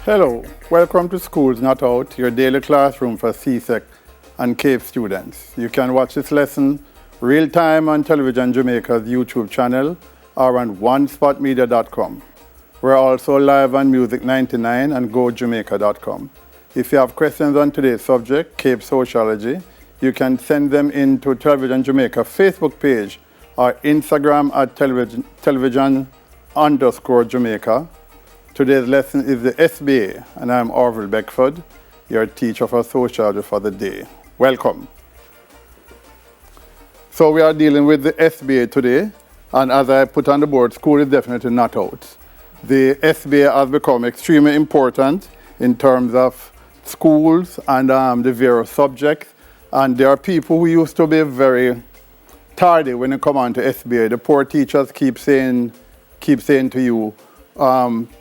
Hello, welcome to Schools Not Out, your daily classroom for CSEC and CAPE students. You can watch this lesson real-time on Television Jamaica's YouTube channel or on onespotmedia.com. We're also live on Music 99 and gojamaica.com. If you have questions on today's subject, CAPE Sociology, you can send them in to Television Jamaica Facebook page or Instagram at television_Jamaica. Today's lesson is the SBA, and I'm Orville Beckford, your teacher for Sociology for the day. Welcome. So we are dealing with the SBA today, and as I put on the board, school is definitely not out. The SBA has become extremely important in terms of schools and the various subjects, and there are people who used to be very tardy when it comes on to SBA. The poor teachers keep saying to you,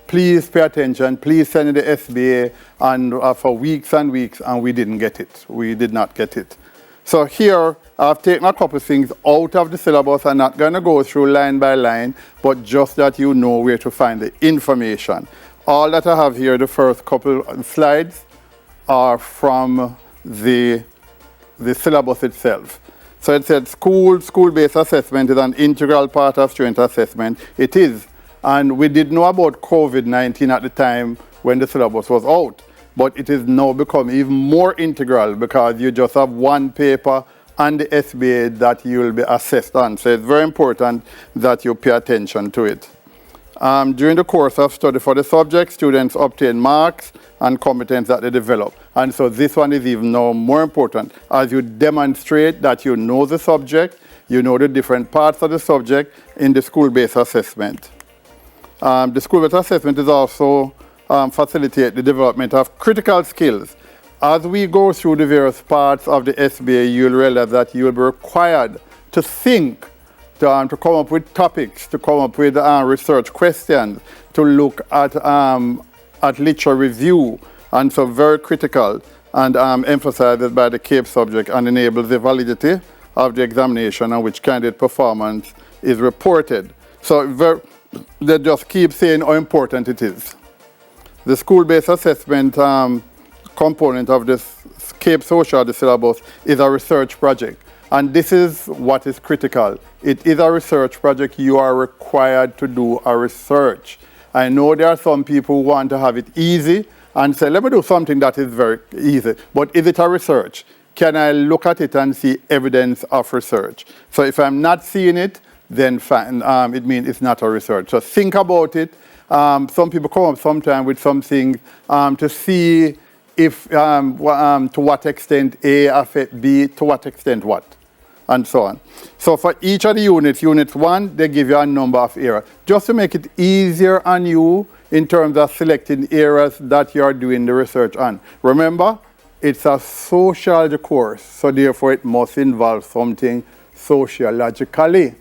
please pay attention, please send in the SBA, and for weeks and weeks, and we didn't get it. We did not get it. So here, I've taken a couple of things out of the syllabus. I'm not going to go through line by line, but just that you know where to find the information. All that I have here, the first couple of slides, are from the syllabus itself. So it said school-based assessment is an integral part of student assessment. It is. And we did know about COVID-19 at the time when the syllabus was out, but it has now become even more integral because you just have one paper and the SBA that you will be assessed on. So it's very important that you pay attention to it. During the course of study for the subject, students obtain marks and competence that they develop. And so this one is even now more important as you demonstrate that you know the subject, you know the different parts of the subject in the school-based assessment. The school-based assessment is also facilitate the development of critical skills. As we go through the various parts of the SBA, you'll realize that you'll be required to think, to come up with topics, to come up with research questions, to look at literature review, and so very critical and emphasized by the CAPE subject and enables the validity of the examination on which candidate performance is reported. So they just keep saying how important it is. The school-based assessment component of this CAPE Sociology syllabus is a research project. And this is what is critical. It is a research project. You are required to do a research. I know there are some people who want to have it easy and say, let me do something that is very easy. But is it a research? Can I look at it and see evidence of research? So if I'm not seeing it, then fine, it means it's not a research. So think about it. Some people come up sometime with something to see if, to what extent A affects B, to what extent what, and so on. So for each of the units, unit 1, they give you a number of areas, just to make it easier on you in terms of selecting areas that you are doing the research on. Remember, it's a sociology course, so therefore it must involve something sociologically.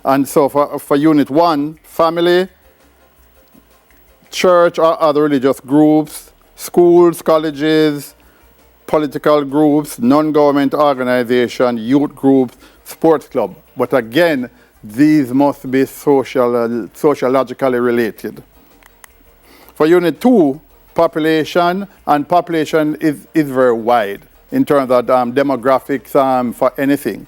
And so for unit 1, family, church or other religious groups, schools, colleges, political groups, non-government organization, youth groups, sports club. But again, these must be sociologically related. For unit 2, population, and population is very wide in terms of demographics for anything.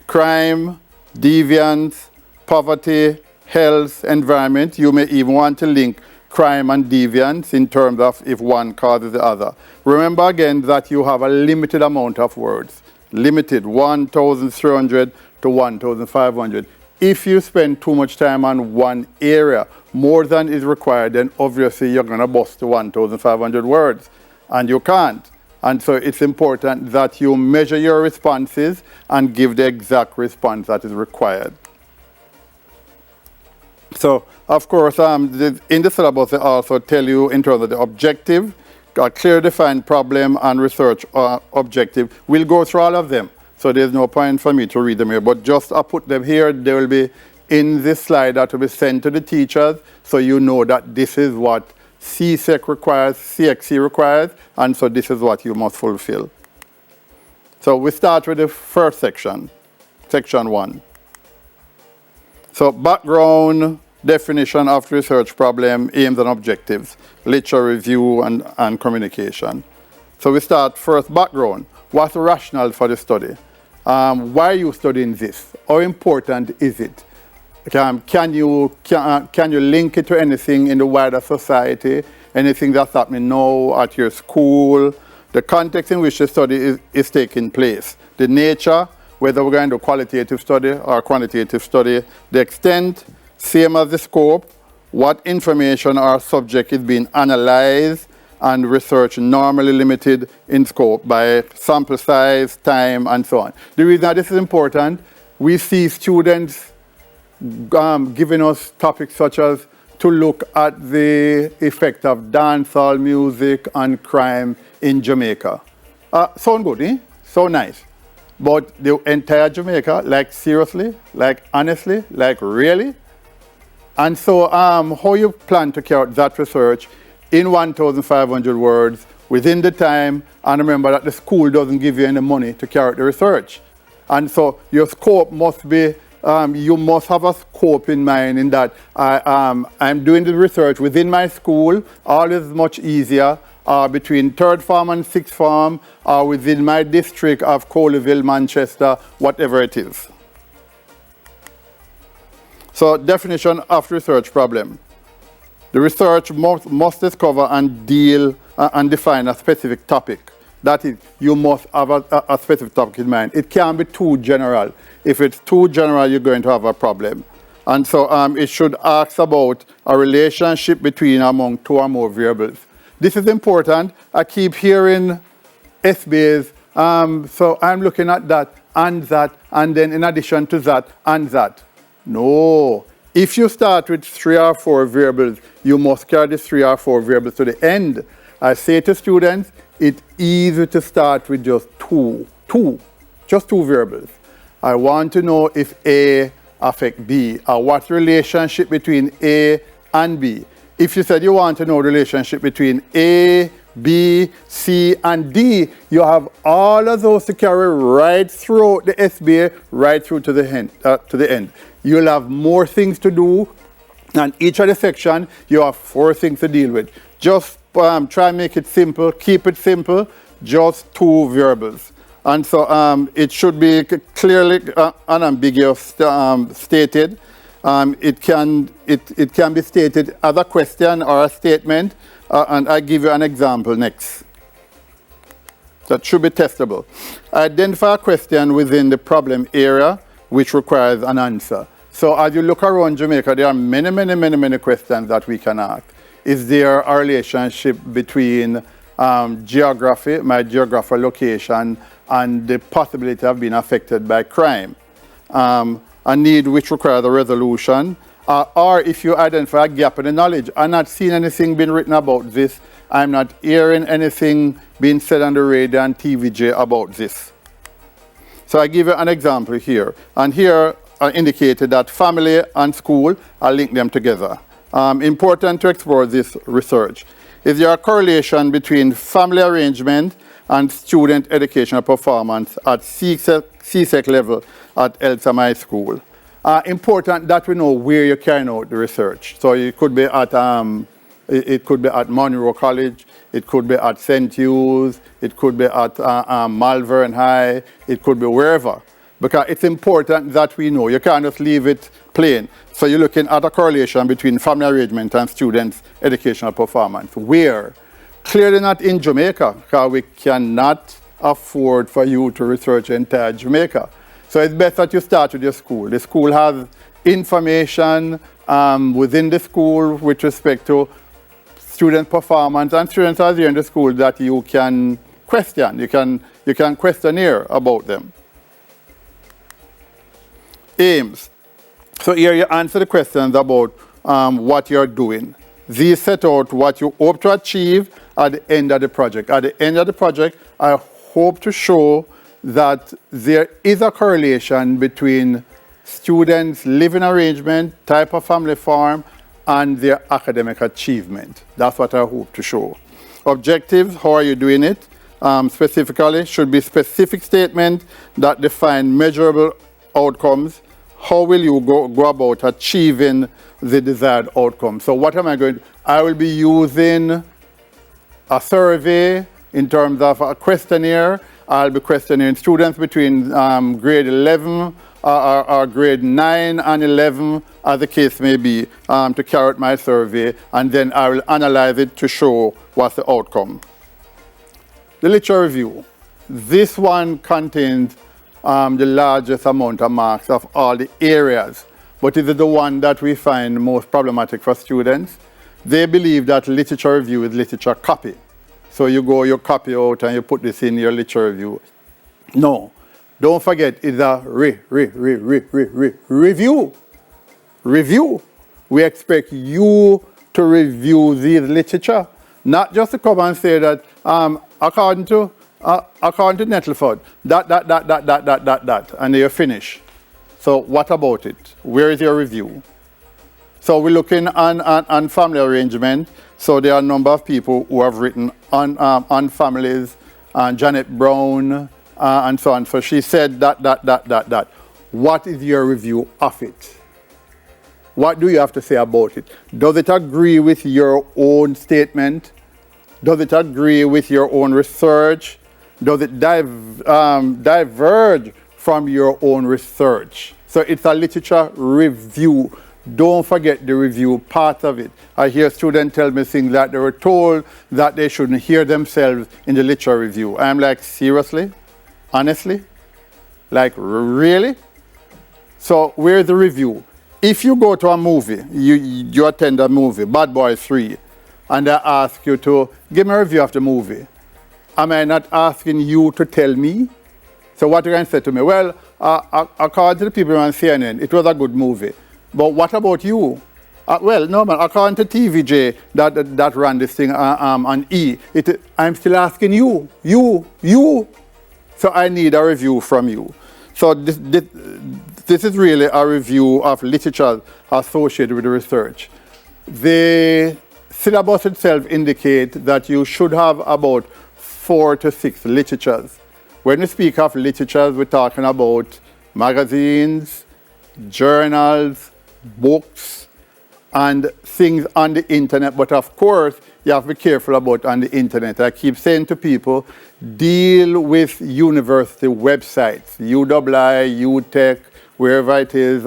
Crime, deviance, poverty, health, environment. You may even want to link crime and deviance in terms of if one causes the other. Remember again that you have a limited amount of words. Limited, 1,300 to 1,500. If you spend too much time on one area, more than is required, then obviously you're going to bust to 1,500 words. And you can't. And so it's important that you measure your responses and give the exact response that is required. So, of course, in the syllabus, they also tell you in terms of the objective, a clear defined problem and research objective. We'll go through all of them. So there's no point for me to read them here, but just I put them here. They will be in this slide that will be sent to the teachers, so you know that this is what CSEC requires, CXC requires, and so this is what you must fulfill. So we start with the first section, section 1. So background, definition of research problem, aims and objectives, literature review and communication. So we start first background. What's the rationale for the study? Why are you studying this? How important is it? Can you link it to anything in the wider society? Anything that's happening now at your school? The context in which the study is taking place. The nature, whether we're going to do qualitative study or quantitative study. The extent, same as the scope. What information or subject is being analyzed, and research normally limited in scope by sample size, time, and so on. The reason that this is important, we see students giving us topics such as to look at the effect of dancehall music and crime in Jamaica. Sound good, eh? So nice. But the entire Jamaica, like seriously, like honestly, like really? And so how you plan to carry out that research in 1,500 words, within the time, and remember that the school doesn't give you any money to carry out the research. And so your scope must be, you must have a scope in mind in that I'm doing the research within my school, all is much easier, between third form and sixth form, or within my district of Orville, Manchester, whatever it is. So definition of research problem. The research must discover and deal and define a specific topic. That is, you must have a specific topic in mind. It can't be too general. If it's too general, you're going to have a problem. And so it should ask about a relationship between among two or more variables. This is important. I keep hearing SBAs, so I'm looking at that, and then in addition to that, and that. No. If you start with 3 or 4 variables, you must carry the 3 or 4 variables to the end. I say to students, it's easy to start with just just two variables. I want to know if A affects B, or what's the relationship between A and B. If you said you want to know the relationship between A, B, C, and D, you have all of those to carry right through the SBA, right through to the end. You'll have more things to do, and each of the section, you have 4 things to deal with. Just try and make it simple, keep it simple, just 2 variables. And so it should be clearly unambiguous stated. It can be stated as a question or a statement, and I give you an example next. That should be testable. Identify a question within the problem area which requires an answer. So as you look around Jamaica, there are many questions that we can ask. Is there a relationship between geography, my geographical location, and the possibility of being affected by crime? A need which requires a resolution, or if you identify a gap in the knowledge. I'm not seeing anything being written about this. I'm not hearing anything being said on the radio and TVJ about this. So I give you an example here. And here I indicated that family and school, I link them together. Important to explore this research. Is there a correlation between family arrangement and student educational performance at CSEC level at Elsam School? Important that we know where you're carrying out the research. So it could be at Monroe College, it could be at St. Hugh's, it could be at Malvern High, it could be wherever. Because it's important that we know. You can't just leave it plain. So you're looking at a correlation between family arrangement and students' educational performance. Where? Clearly not in Jamaica, because we cannot afford for you to research entire Jamaica. So it's best that you start with your school. The school has information within the school with respect to student performance, and students are there in the school that you can question. You can questionnaire about them. Aims. So here you answer the questions about what you're doing. These set out what you hope to achieve at the end of the project. At the end of the project, I hope to show that there is a correlation between students' living arrangement, type of family form, and their academic achievement. That's what I hope to show. Objectives, how are you doing it? Specifically, should be specific statements that define measurable outcomes. how will you go about achieving the desired outcome? So what am I going to, I will be using a survey in terms of a questionnaire. I'll be questioning students between grade 11 or grade 9 and 11, as the case may be, to carry out my survey, and then I will analyze it to show what's the outcome. The literature review. This one contains the largest amount of marks of all the areas, but it is the one that we find most problematic for students. They believe that literature review is literature copy. So you go, you copy out and you put this in your literature review. No, don't forget, it's a review. Review. We expect you to review this literature, not just to come and say that according to Nettleford, that, and you're finished. So what about it? Where is your review? So we're looking on family arrangement. So there are a number of people who have written on families, Janet Brown, and so on. So she said that. What is your review of it? What do you have to say about it? Does it agree with your own statement? Does it agree with your own research? Does it diverge from your own research? So it's a literature review. Don't forget the review part of it. I hear students tell me things that they were told that they shouldn't hear themselves in the literature review. I'm like, seriously? Honestly? Like, really? So where's the review? If you go to a movie, you attend a movie, Bad Boys 3, and I ask you to give me a review of the movie, am I not asking you to tell me? So what you can say to me? Well, according to the people on CNN, it was a good movie. But what about you? Well, no, man, according to TVJ that ran this thing on E, I'm still asking you. So I need a review from you. So this is really a review of literature associated with the research. The syllabus itself indicates that you should have about 4 to 6 literatures. When we speak of literatures, we're talking about magazines, journals, books, and things on the internet. But of course, you have to be careful about on the internet. I keep saying to people, deal with university websites, UII, UTech, wherever it is,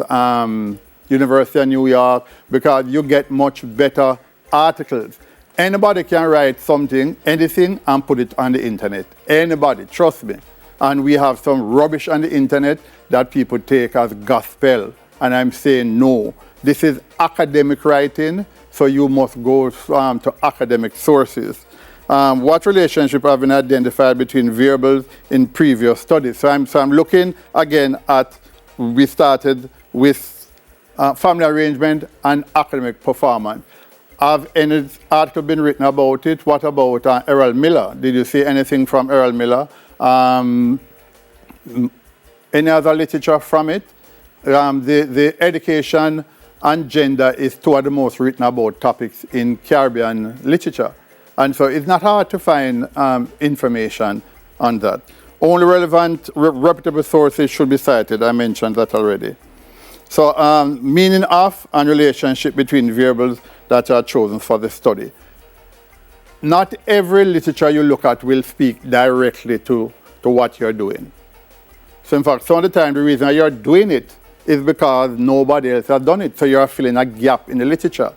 University of New York, because you get much better articles. Anybody can write something, anything, and put it on the internet. Anybody, trust me. And we have some rubbish on the internet that people take as gospel. And I'm saying no. This is academic writing, so you must go to academic sources. What relationship have been identified between variables in previous studies? So I'm looking again at, we started with family arrangement and academic performance. Have any article been written about it? What about Errol Miller? Did you see anything from Errol Miller? Any other literature from it? The education and gender is 2 of the most written about topics in Caribbean literature. And so it's not hard to find information on that. Only relevant, reputable sources should be cited. I mentioned that already. So meaning of and relationship between variables that are chosen for the study. Not every literature you look at will speak directly to what you're doing. So in fact, some of the time the reason you're doing it is because nobody else has done it. So you're filling a gap in the literature.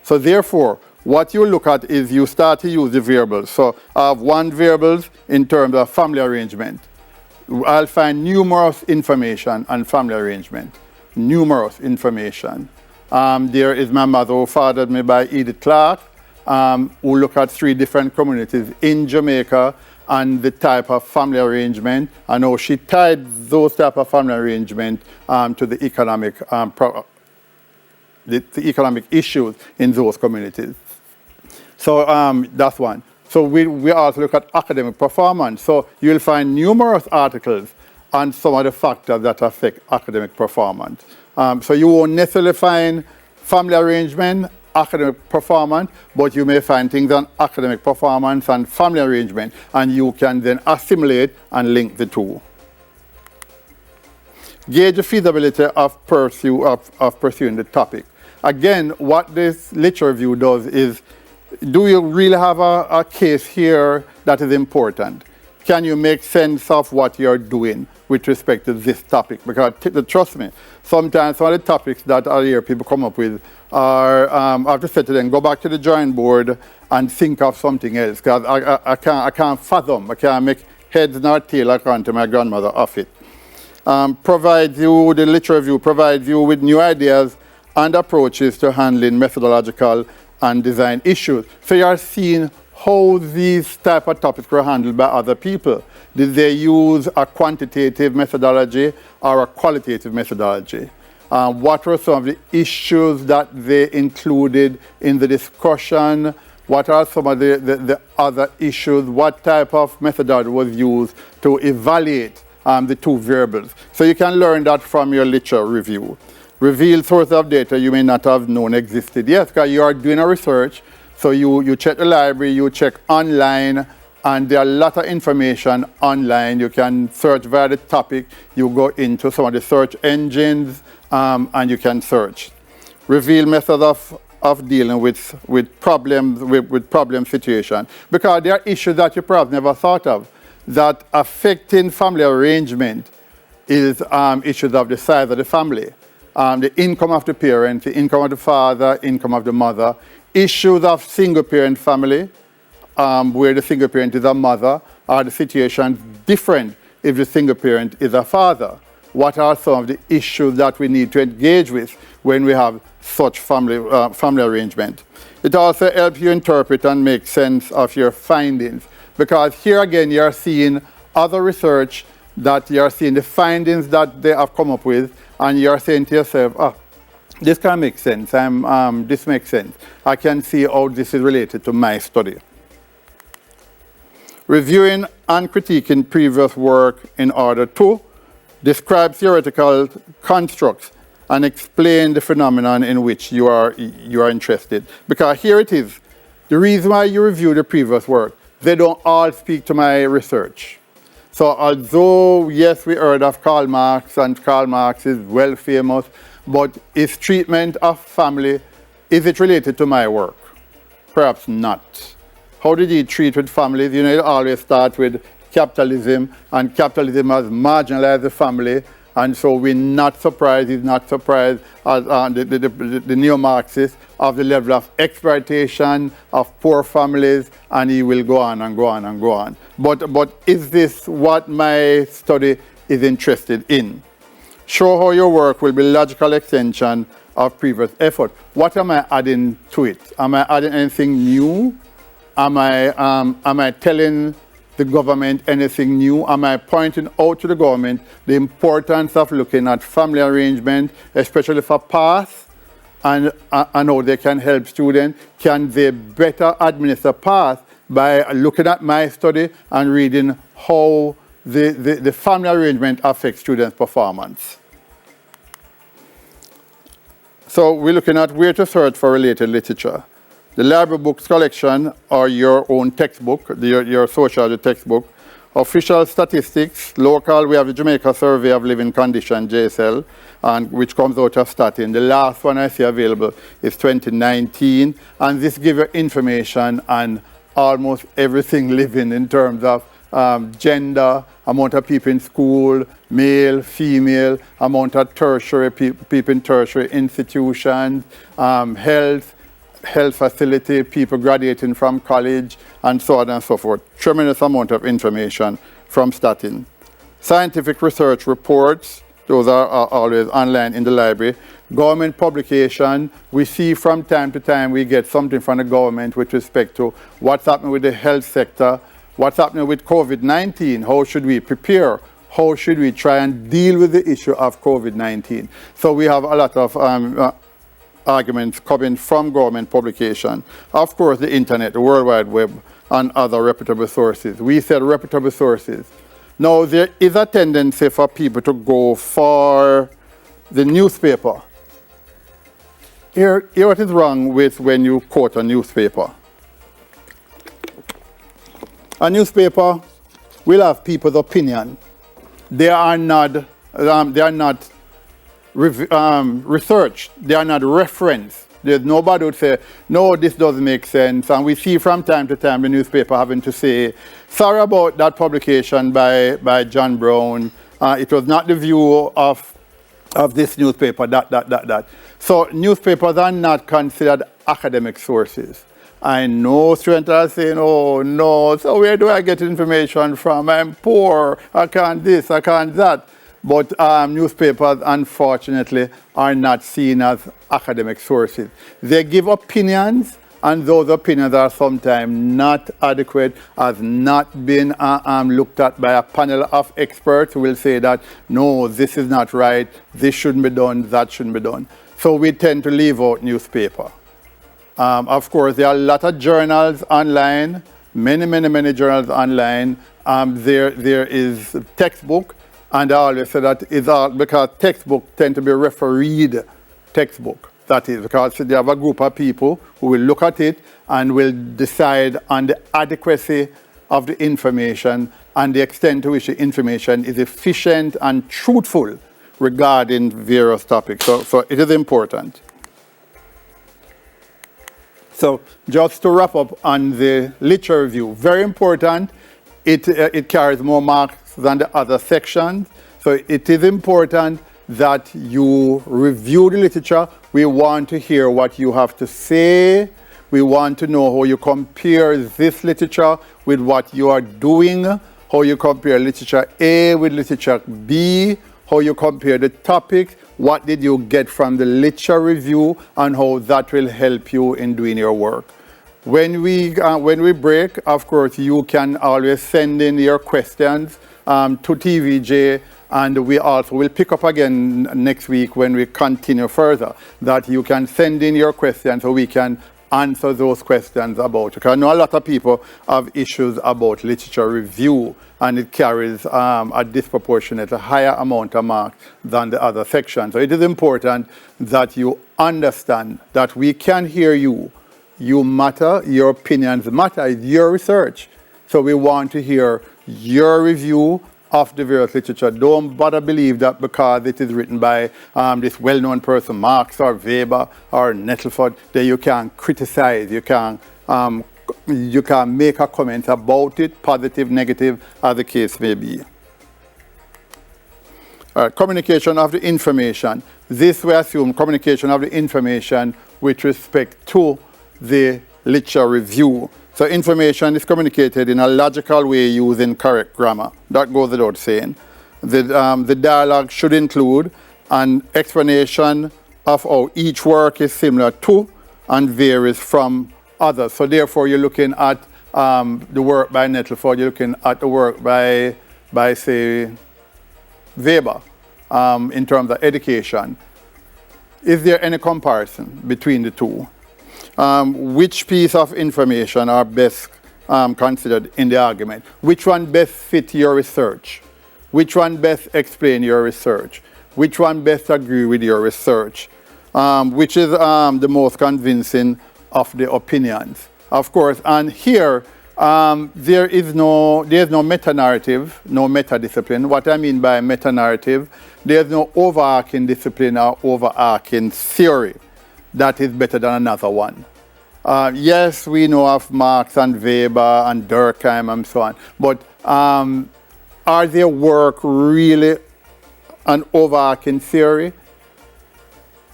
So therefore, what you look at is you start to use the variables. So I have 1 variables in terms of family arrangement. I'll find numerous information on family arrangement. Numerous information. There is My Mother Who Fathered Me by Edith Clark, who look at 3 different communities in Jamaica and the type of family arrangement, and how she tied those type of family arrangement to the economic the economic issues in those communities. So that's one. So we also look at academic performance. So you'll find numerous articles on some of the factors that affect academic performance. So you won't necessarily find family arrangement, academic performance, but you may find things on academic performance and family arrangement, and you can then assimilate and link the two. Gauge the feasibility of pursuing the topic. Again, what this literature review does is, do you really have a case here that is important? Can you make sense of what you're doing with respect to this topic? Because trust me, sometimes some of the topics that I hear people come up with are, I have to say to them, go back to the drawing board and think of something else. Because I can't fathom, I can't make heads nor tail according to my grandmother of it. The literature review provides you with new ideas and approaches to handling methodological and design issues. So you are seeing how these type of topics were handled by other people. Did they use a quantitative methodology or a qualitative methodology? What were some of the issues that they included in the discussion? What are some of the other issues? What type of methodology was used to evaluate the two variables? So you can learn that from your literature review. Reveal sources of data you may not have known existed. Yes, because you are doing a research, so you check the library, you check online, and there are a lot of information online. You can search via the topic, you go into some of the search engines, and you can search. Reveal methods of dealing with problem situation, because there are issues that you perhaps never thought of that affecting family arrangement is issues of the size of the family, the income of the parent, the income of the father, income of the mother, issues of single parent family, where the single parent is a mother, are the situations different if the single parent is a father? What are some of the issues that we need to engage with when we have such family arrangement? It also helps you interpret and make sense of your findings, because here again you are seeing other research, that you are seeing the findings that they have come up with, and you are saying to yourself, this can make sense, this makes sense. I can see how this is related to my study. Reviewing and critiquing previous work in order to describe theoretical constructs and explain the phenomenon in which you are interested. Because here it is, the reason why you review the previous work, they don't all speak to my research. So although, yes, we heard of Karl Marx, and Karl Marx is well famous, but his treatment of family, is it related to my work? Perhaps not. How did he treat with families? You know, it always starts with capitalism, and capitalism has marginalized the family, and so we're not surprised, he's not surprised, the neo-Marxists, of the level of exploitation of poor families, and he will go on and go on and go on. But is this what my study is interested in? Show how your work will be logical extension of previous effort. What am I adding to it? Am I adding anything new? Am I telling the government anything new? Am I pointing out to the government the importance of looking at family arrangement, especially for PATH, and how they can help students? Can they better administer PATH by looking at my study and reading how the family arrangement affects students' performance? So we're looking at where to search for related literature. The library books collection or your own textbook, your sociology textbook. Official statistics, local, we have the Jamaica Survey of Living Conditions, JSL, and which comes out of Statin. The last one I see available is 2019, and this gives you information on almost everything living in terms of gender, amount of people in school, male, female, amount of tertiary people in tertiary institutions, health facility, people graduating from college, and so on and so forth. Tremendous amount of information from Statin. Scientific research reports, those are always online in the library. Government publication, we see from time to time we get something from the government with respect to what's happening with the health sector, what's happening with COVID-19, how should we prepare, how should we try and deal with the issue of COVID-19. So we have a lot of arguments coming from government publication. Of course, the internet, the World Wide Web, and other reputable sources. We said reputable sources. Now, there is a tendency for people to go for the newspaper. Here what is wrong with when you quote a newspaper. A newspaper will have people's opinion. They are not they are not researched, they are not referenced. There's nobody who would say, no, this doesn't make sense. And we see from time to time the newspaper having to say, sorry about that publication by John Brown. It was not the view of this newspaper, that. So newspapers are not considered academic sources. I know students are saying, oh no, so where do I get information from? I'm poor, I can't this, I can't that. But newspapers, unfortunately, are not seen as academic sources. They give opinions, and those opinions are sometimes not adequate, has not been looked at by a panel of experts who will say that, no, this is not right, this shouldn't be done, that shouldn't be done. So we tend to leave out newspaper. Of course, there are a lot of journals online, many journals online. There is textbook. And I always say that is all because textbooks tend to be refereed textbook. That is because they have a group of people who will look at it and will decide on the adequacy of the information and the extent to which the information is efficient and truthful regarding various topics. So it is important. So just to wrap up on the literature review, very important. It carries more marks than the other sections. So it is important that you review the literature. We want to hear what you have to say. We want to know how you compare this literature with what you are doing, how you compare literature A with literature B, how you compare the topics, what did you get from the literature review, and how that will help you in doing your work. When we break, of course, you can always send in your questions to TVJ, and we also will pick up again next week when we continue further, that you can send in your questions so we can answer those questions about it. Because I know a lot of people have issues about literature review, and it carries a disproportionate higher amount of marks than the other sections. So it is important that you understand that we can hear you. You matter, your opinions matter, it's your research. So we want to hear your review of the various literature. Don't bother believe that because it is written by this well-known person, Marx or Weber or Nettleford, that you can criticize, you can make a comment about it, positive, negative, as the case may be. Communication of the information. This we assume communication of the information with respect to the literature review. So information is communicated in a logical way using correct grammar. That goes without saying. The dialogue should include an explanation of how each work is similar to and varies from others. So therefore you're looking at the work by Nettleford, you're looking at the work by say, Weber in terms of education. Is there any comparison between the two? Which piece of information are best considered in the argument? Which one best fit your research? Which one best explain your research? Which one best agree with your research? Which is the most convincing of the opinions? Of course, and here there's no meta-narrative, no meta-discipline. What I mean by meta-narrative, there's no overarching discipline or overarching theory that is better than another one. Yes, we know of Marx and Weber and Durkheim and so on, but are their work really an overarching theory?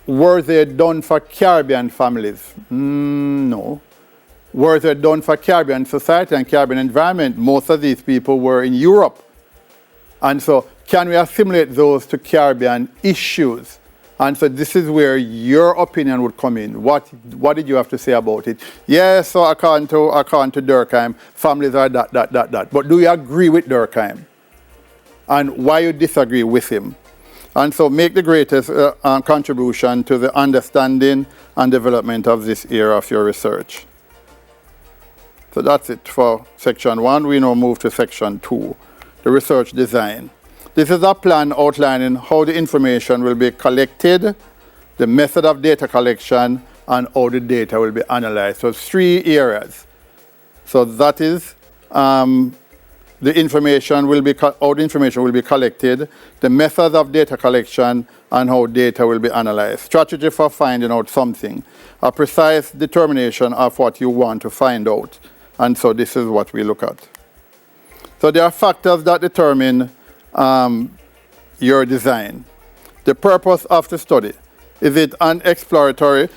Were they done for Caribbean families? No. Were they done for Caribbean society and Caribbean environment? Most of these people were in Europe. And so can we assimilate those to Caribbean issues? And so this is where your opinion would come in. What did you have to say about it? Yes, so according to Durkheim, families are that. But do you agree with Durkheim? And why you disagree with him? And so make the greatest contribution to the understanding and development of this area of your research. So that's it for section 1. We now move to section 2, the research design. This is a plan outlining how the information will be collected, the method of data collection, and how the data will be analyzed. So 3 areas. So that is the information will be how the information will be collected, the methods of data collection, and how data will be analyzed. Strategy for finding out something, a precise determination of what you want to find out. And so this is what we look at. So there are factors that determine your design. The purpose of the study. Is it an exploratory,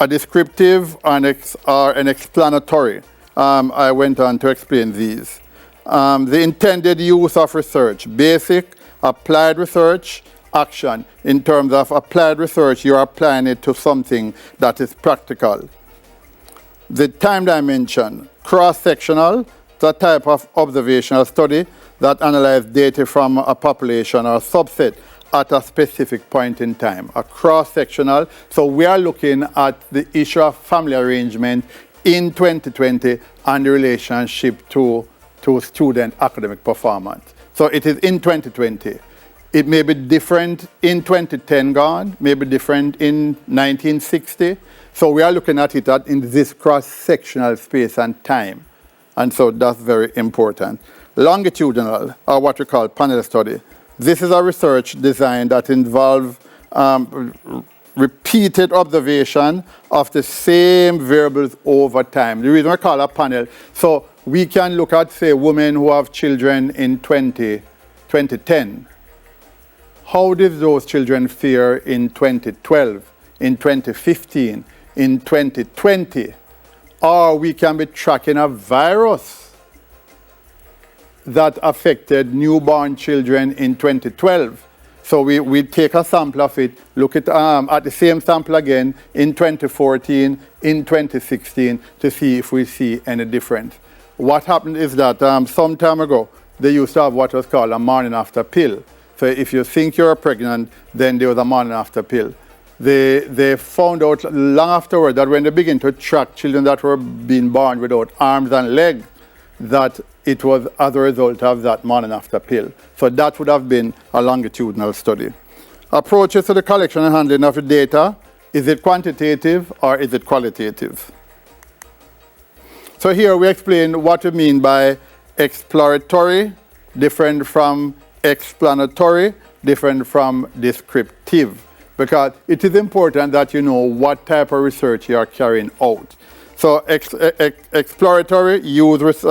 a descriptive, or an explanatory? I went on to explain these. The intended use of research, basic, applied research, action. In terms of applied research, you're applying it to something that is practical. The time dimension, cross-sectional, the type of observational study that analyzes data from a population or a subset at a specific point in time, a cross-sectional. So we are looking at the issue of family arrangement in 2020 and the relationship to student academic performance. So it is in 2020. It may be different in 2010 gone, may be different in 1960. So we are looking at it in this cross-sectional space and time. And so that's very important. Longitudinal, or what we call panel study. This is a research design that involves repeated observation of the same variables over time. The reason we call a panel, so we can look at, say, women who have children in 2010. How did those children fare in 2012, in 2015, in 2020? Or we can be tracking a virus that affected newborn children in 2012. So we take a sample of it, look at the same sample again in 2014, in 2016, to see if we see any difference. What happened is that some time ago, they used to have what was called a morning after pill. So if you think you're pregnant, then there was a morning after pill. They found out long afterward that when they begin to track children that were being born without arms and legs, that it was as a result of that morning after pill. So that would have been a longitudinal study. Approaches to the collection and handling of the data, is it quantitative or is it qualitative? So here we explain what we mean by exploratory, different from explanatory, different from descriptive, because it is important that you know what type of research you are carrying out. So exploratory, use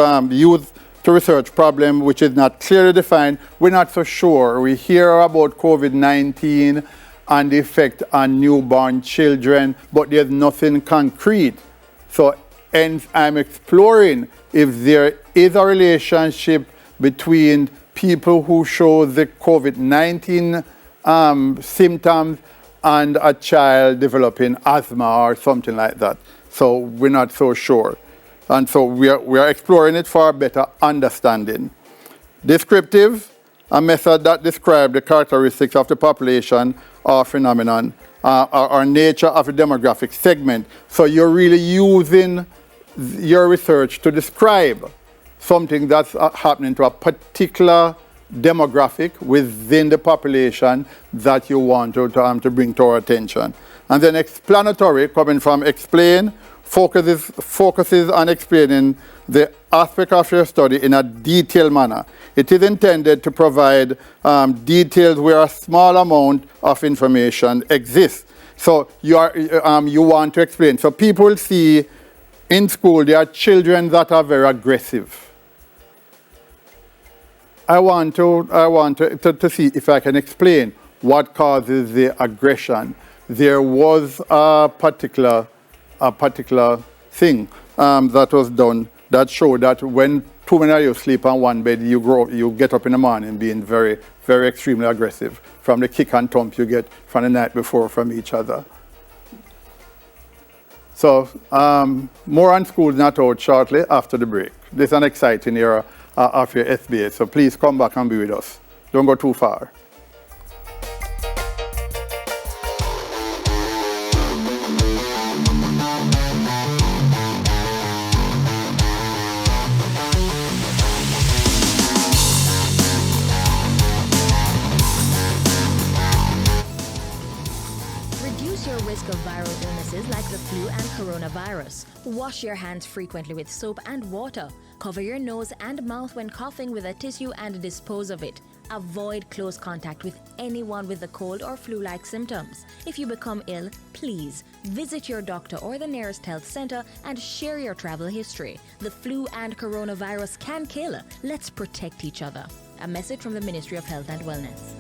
to research problem which is not clearly defined. We're not so sure. We hear about COVID-19 and the effect on newborn children, but there's nothing concrete. So hence I'm exploring if there is a relationship between people who show the COVID-19 symptoms and a child developing asthma or something like that. So we're not so sure. And so we are exploring it for a better understanding. Descriptive, a method that describes the characteristics of the population or phenomenon or nature of a demographic segment. So you're really using your research to describe something that's happening to a particular demographic within the population that you want to bring to our attention. And then explanatory, coming from explain, focuses on explaining the aspect of your study in a detailed manner. It is intended to provide details where a small amount of information exists. So you want to explain. So people see in school there are children that are very aggressive. I want to see if I can explain what causes the aggression. There was a particular thing that was done that showed that when too many of you sleep on one bed, you get up in the morning being very, very extremely aggressive from the kick and thump you get from the night before from each other. So more on Schools Not Out shortly after the break. This is an exciting era of your SBA, so please come back and be with us. Don't go too far. Reduce your risk of viral illnesses illnesses like the flu and coronavirus. Wash your hands frequently with soap and water. Cover your nose and mouth when coughing with a tissue and dispose of it. Avoid close contact with anyone with the cold or flu-like symptoms. If you become ill, please visit your doctor or the nearest health center and share your travel history. The flu and coronavirus can kill. Let's protect each other. A message from the Ministry of Health and Wellness.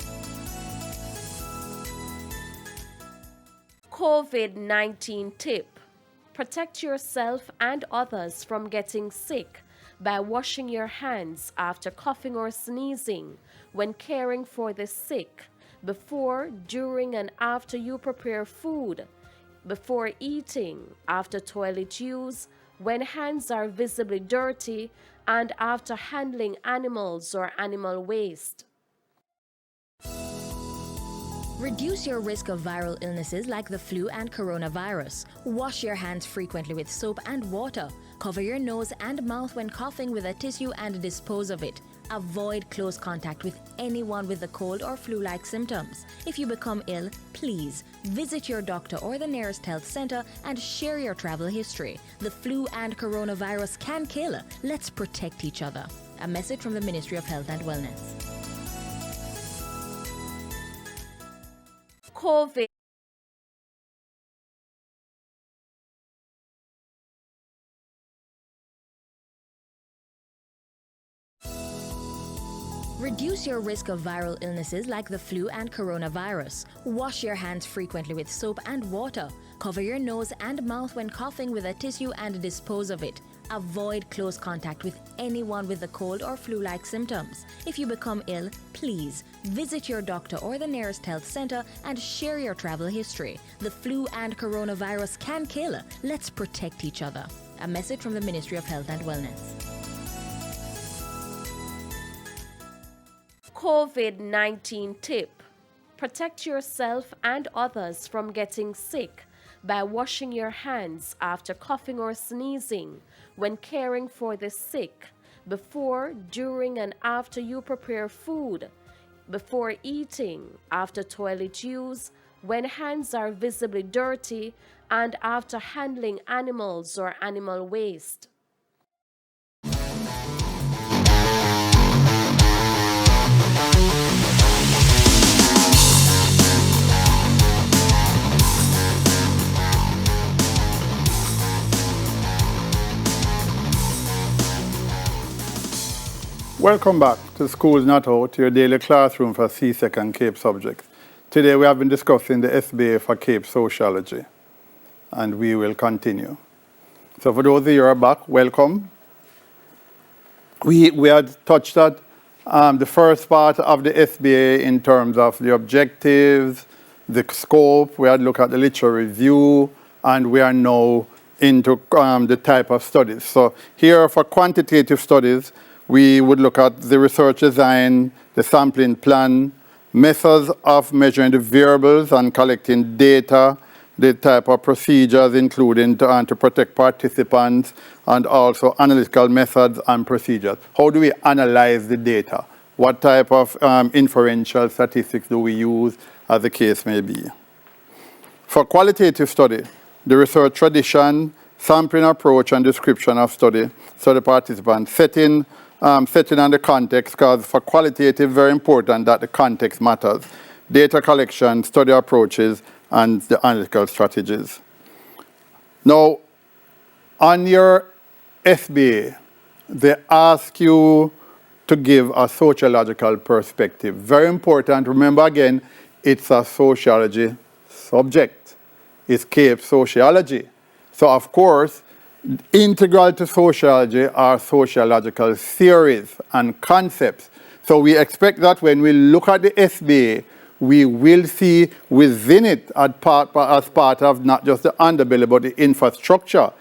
COVID-19 tip: protect yourself and others from getting sick by washing your hands after coughing or sneezing, when caring for the sick, before, during, and after you prepare food, before eating, after toilet use, when hands are visibly dirty, and after handling animals or animal waste. Reduce your risk of viral illnesses like the flu and coronavirus. Wash your hands frequently with soap and water. Cover your nose and mouth when coughing with a tissue and dispose of it. Avoid close contact with anyone with the cold or flu-like symptoms. If you become ill, please visit your doctor or the nearest health center and share your travel history. The flu and coronavirus can kill. Let's protect each other. A message from the Ministry of Health and Wellness. COVID. Reduce your risk of viral illnesses like the flu and coronavirus. Wash your hands frequently with soap and water. Cover your nose and mouth when coughing with a tissue and dispose of it. Avoid close contact with anyone with the cold or flu-like symptoms. If you become ill, please visit your doctor or the nearest health center and share your travel history. The flu and coronavirus can kill. Let's protect each other. A message from the Ministry of Health and Wellness. COVID-19 tip: protect yourself and others from getting sick by washing your hands after coughing or sneezing, when caring for the sick, before, during, and after you prepare food, before eating, after toilet use, when hands are visibly dirty, and after handling animals or animal waste. Welcome back to School's Not Out, your daily classroom for CSEC and CAPE subjects. Today we have been discussing the SBA for CAPE Sociology, and we will continue. So for those of you who are back, welcome. We had touched at the first part of the SBA in terms of the objectives, the scope. We had looked at the literature review, and we are now into the type of studies. So here for quantitative studies, we would look at the research design, the sampling plan, methods of measuring the variables and collecting data, the type of procedures including to protect participants, and also analytical methods and procedures. How do we analyze the data? What type of inferential statistics do we use, as the case may be? For qualitative study, the research tradition, sampling approach, and description of study participants, setting and the context, because for qualitative, very important that the context matters. Data collection, study approaches, and the analytical strategies. Now, on your SBA, they ask you to give a sociological perspective. Very important. Remember again, it's a sociology subject. It's CAPE Sociology. So, of course, integral to sociology are sociological theories and concepts. So we expect that when we look at the SBA, we will see within it as part of not just the underbelly, but the infrastructure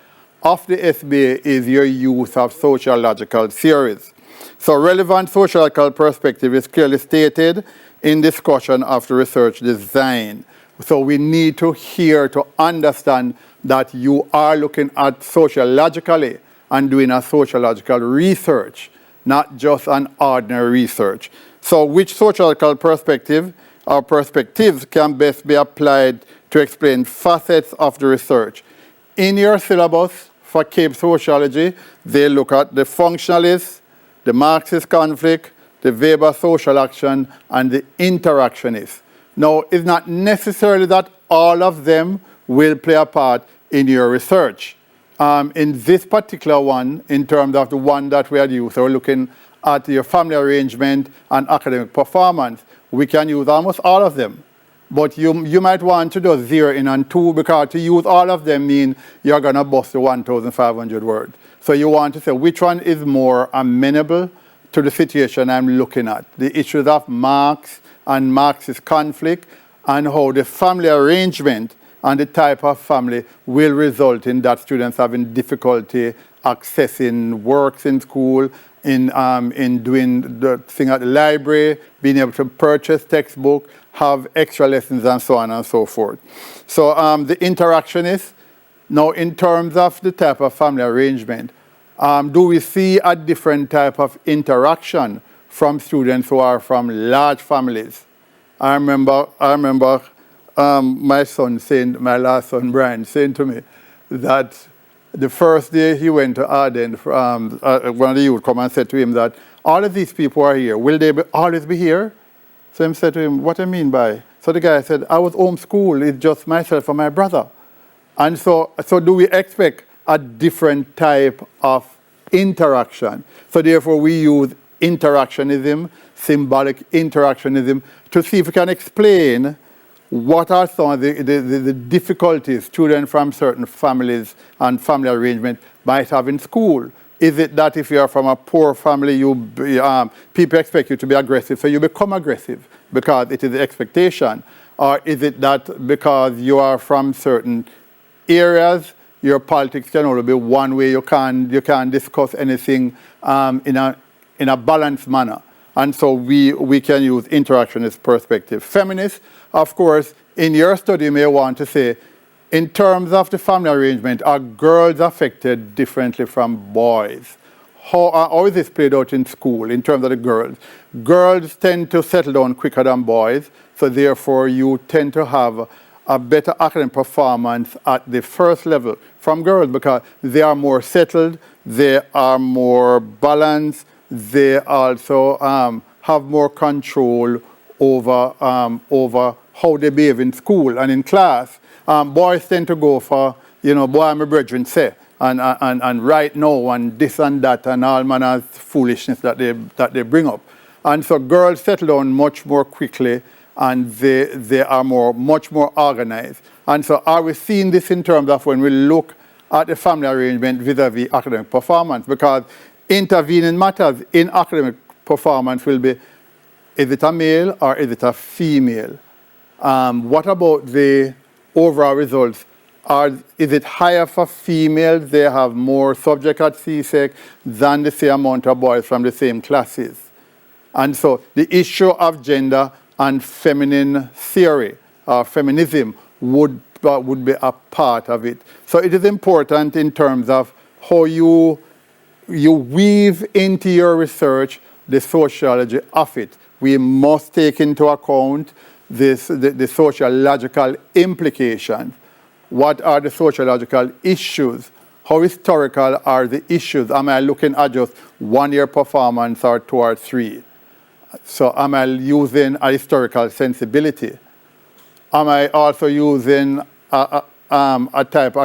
of the SBA is your use of sociological theories. So relevant sociological perspective is clearly stated in discussion of the research design. So we need to hear to understand that you are looking at sociologically and doing a sociological research, not just an ordinary research. So which sociological perspective or perspectives can best be applied to to explain facets of the research. In your syllabus for Cape Sociology, they look at the functionalist, the Marxist conflict, the Weber social action, and the interactionist. Now, it's not necessarily that all of them will play a part in your research. In this particular one, in terms of the one that we had used, so we're looking at your family arrangement and academic performance, we can use almost all of them. But you might want to do 0 in and 2, because to use all of them mean you're going to bust the 1,500 words. So you want to say which one is more amenable to the situation I'm looking at. The issues of Marx and Marxist conflict, and how the family arrangement and the type of family will result in that students having difficulty accessing works in school, in doing the thing at the library, being able to purchase textbook, have extra lessons, and so on and so forth. So the interactionist, now in terms of the type of family arrangement, do we see a different type of interaction from students who are from large families? I remember my son saying, my last son Brian, saying to me that the first day he went to Arden, one of the youth come and said to him that all of these people are here. Will they always be here? So he said to him, what do you mean by? So the guy said, I was homeschooled. It's just myself and my brother. And so do we expect a different type of interaction? So therefore we use interactionism, symbolic interactionism, to see if we can explain what are some of the difficulties students from certain families and family arrangement might have in school. Is it that if you are from a poor family, people expect you to be aggressive, so you become aggressive because it is the expectation? Or is it that because you are from certain areas, your politics can only be one way, you can't discuss anything in a balanced manner? And so we can use interactionist perspective. Feminists, of course, in your study you may want to say, in terms of the family arrangement, are girls affected differently from boys? How is this played out in school in terms of the girls? Girls tend to settle down quicker than boys, so therefore you tend to have a better academic performance at the first level from girls because they are more settled, they are more balanced, they also have more control over how they behave in school and in class. Boys tend to go for, boy, my brethren say, and right now, and this and that, and all manner of foolishness that they bring up. And so girls settle down much more quickly, and they are much more organized. And so are we seeing this in terms of when we look at the family arrangement vis-a-vis academic performance? Because intervening matters in academic performance will be, is it a male or is it a female? What about the overall results? Is it higher for females? They have more subject at CSEC than the same amount of boys from the same classes. And so the issue of gender and feminine theory or feminism would be a part of it. So it is important in terms of how you weave into your research the sociology of it. We must take into account the sociological implications. What are the sociological issues? How historical are the issues? Am I looking at just 1 year performance or 2 or 3? So am I using a historical sensibility? Am I also using a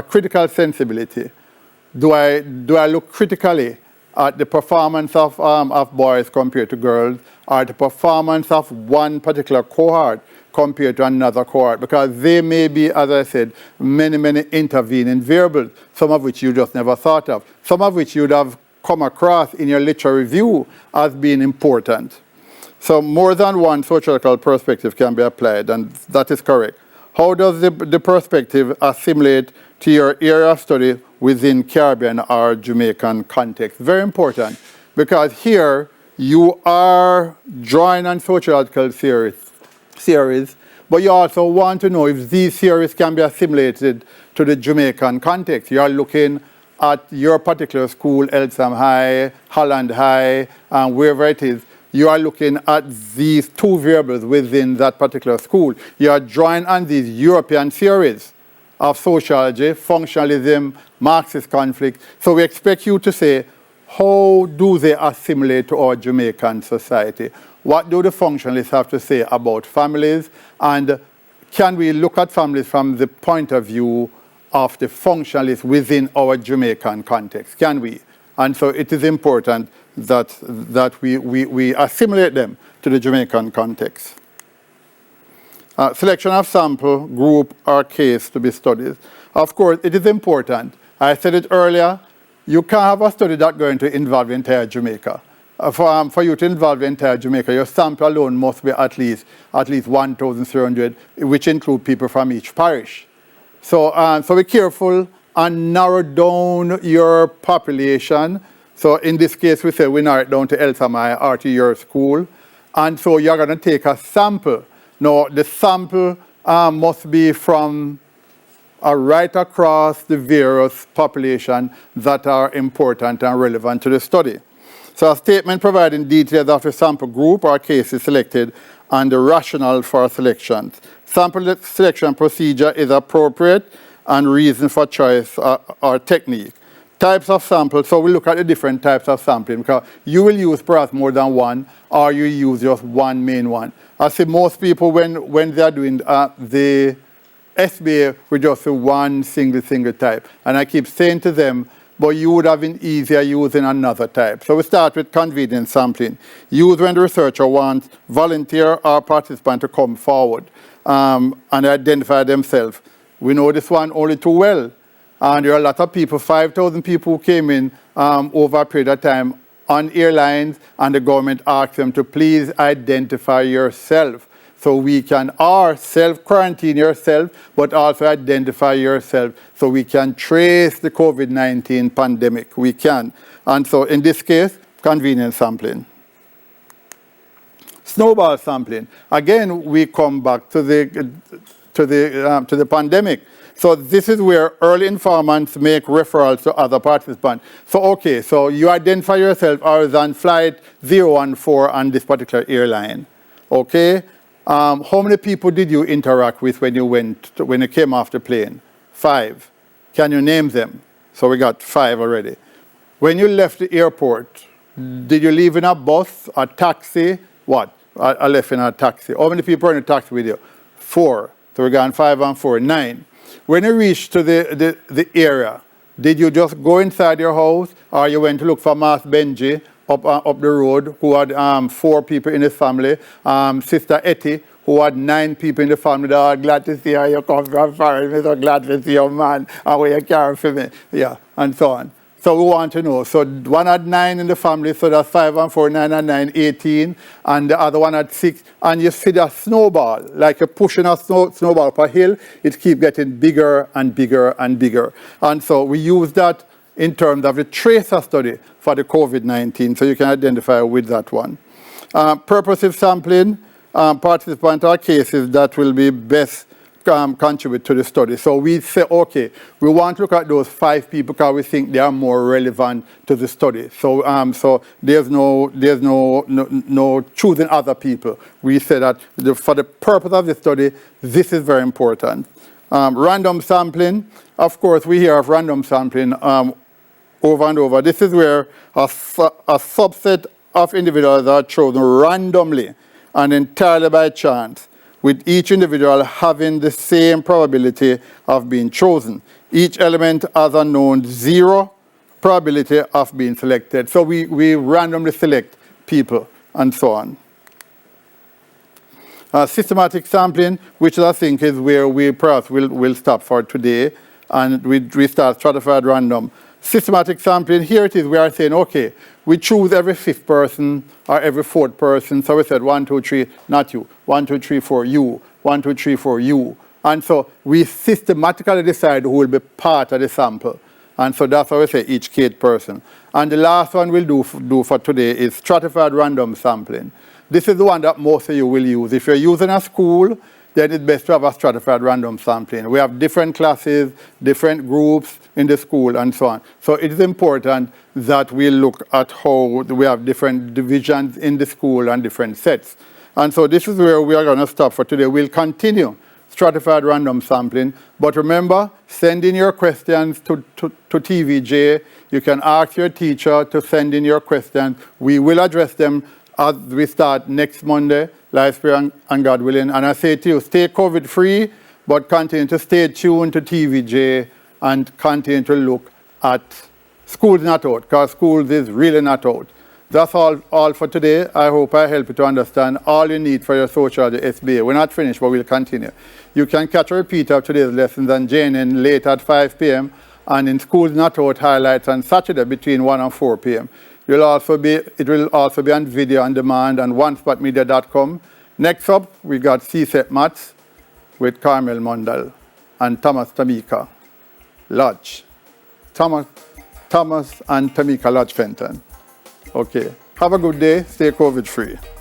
critical sensibility? Do I look critically at the performance of boys compared to girls, or the performance of one particular cohort compared to another cohort? Because there may be, as I said, many intervening variables, some of which you just never thought of, some of which you'd have come across in your literature review as being important. So more than one sociological perspective can be applied, and that is correct. How does the perspective assimilate to your area of study within Caribbean or Jamaican context? Very important, because here you are drawing on sociological theories, but you also want to know if these theories can be assimilated to the Jamaican context. You are looking at your particular school, Eltham High, Holland High, and wherever it is, you are looking at these two variables within that particular school. You are drawing on these European theories of sociology, functionalism, Marxist conflict. So we expect you to say, how do they assimilate to our Jamaican society? What do the functionalists have to say about families? And can we look at families from the point of view of the functionalists within our Jamaican context? Can we? And so it is important that we assimilate them to the Jamaican context. Selection of sample, group, or case to be studied. Of course, it is important. I said it earlier, you can't have a study that's going to involve the entire Jamaica. For you to involve the entire Jamaica, your sample alone must be at least 1,300, which include people from each parish. So be careful and narrow down your population. So in this case, we say we narrow it down to Elsamai or to your school. And so you're going to take a sample. Now, the sample must be from right across the various populations that are important and relevant to the study. So a statement providing details of a sample group or case is selected and the rationale for selections. Sample selection procedure is appropriate and reason for choice or technique. Types of samples, so we look at the different types of sampling because you will use perhaps more than one or you use just one main one. I see most people when they are doing the SBA with just one single type. And I keep saying to them, but you would have been easier using another type. So we start with convenient sampling. Use when the researcher wants volunteer or participant to come forward and identify themselves. We know this one only too well. And there are a lot of people, 5,000 people who came in over a period of time on airlines, and the government asked them to please identify yourself. So we can self-quarantine yourself, but also identify yourself so we can trace the COVID-19 pandemic. We can. And so in this case, convenient sampling. Snowball sampling. Again, we come back to the pandemic. So this is where early informants make referrals to other participants. So okay, so you identify yourself as on flight 014 on this particular airline. Okay? How many people did you interact with when you came off the plane? 5. Can you name them? So we got 5 already. When you left the airport, did you leave in a bus, a taxi? What? I left in a taxi. How many people were in a taxi with you? 4. So we got 5 and 4, 9. When you reached to the area, did you just go inside your house or you went to look for Mas Benji up the road who had 4 people in his family, Sister Etty who had 9 people in the family that are glad to see how you come from foreign, I'm so glad to see your man and where you care for me, yeah, and so on. So we want to know. So one had 9 in the family, so that's 5 and 4, 9 and 9, 18, and the other one had 6. And you see that snowball, like you're pushing a snowball up a hill, it keeps getting bigger and bigger and bigger. And so we use that in terms of the tracer study for the COVID-19, so you can identify with that one. Purposive sampling, participant or cases that will be best contribute to the study. So we say, okay, we want to look at those 5 people because we think they are more relevant to the study. So so there's no choosing other people. We say that for the purpose of the study, this is very important. Random sampling, of course, we hear of random sampling over and over. This is where a subset of individuals are chosen randomly and entirely by chance, with each individual having the same probability of being chosen. Each element has a known 0 probability of being selected. So we randomly select people and so on. Systematic sampling, which I think is where we perhaps will stop for today, and we start stratified random. Systematic sampling, here it is, we are saying, okay, we choose every 5th person or every 4th person. So we said 1, 2, 3, not you. 1, 2, 3, 4, you. 1, 2, 3, 4, you. And so we systematically decide who will be part of the sample. And so that's how we say each kid person. And the last one we'll do for today is stratified random sampling. This is the one that most of you will use. If you're using a school, then it's best to have a stratified random sampling. We have different classes, different groups in the school, and so on. So it is important that we look at how we have different divisions in the school and different sets. And so this is where we are going to stop for today. We'll continue stratified random sampling, but remember, send in your questions to TVJ. You can ask your teacher to send in your questions. We will address them as we start next Monday, life spirit and God willing. And I say to you, stay COVID-free, but continue to stay tuned to TVJ and continue to look at schools not out, because schools is really not out. That's all for today. I hope I help you to understand all you need for your sociology SBA. We're not finished, but we'll continue. You can catch a repeat of today's lessons on JNN late at 5 p.m. and in Schools Not Out highlights on Saturday between 1 and 4 p.m. It will also be on video on demand on onespotmedia.com. Next up, we got CSET Maths with Carmel Mundal and Thomas Tamika Lodge. Thomas and Tamika Lodge Fenton. Okay. Have a good day. Stay COVID-free.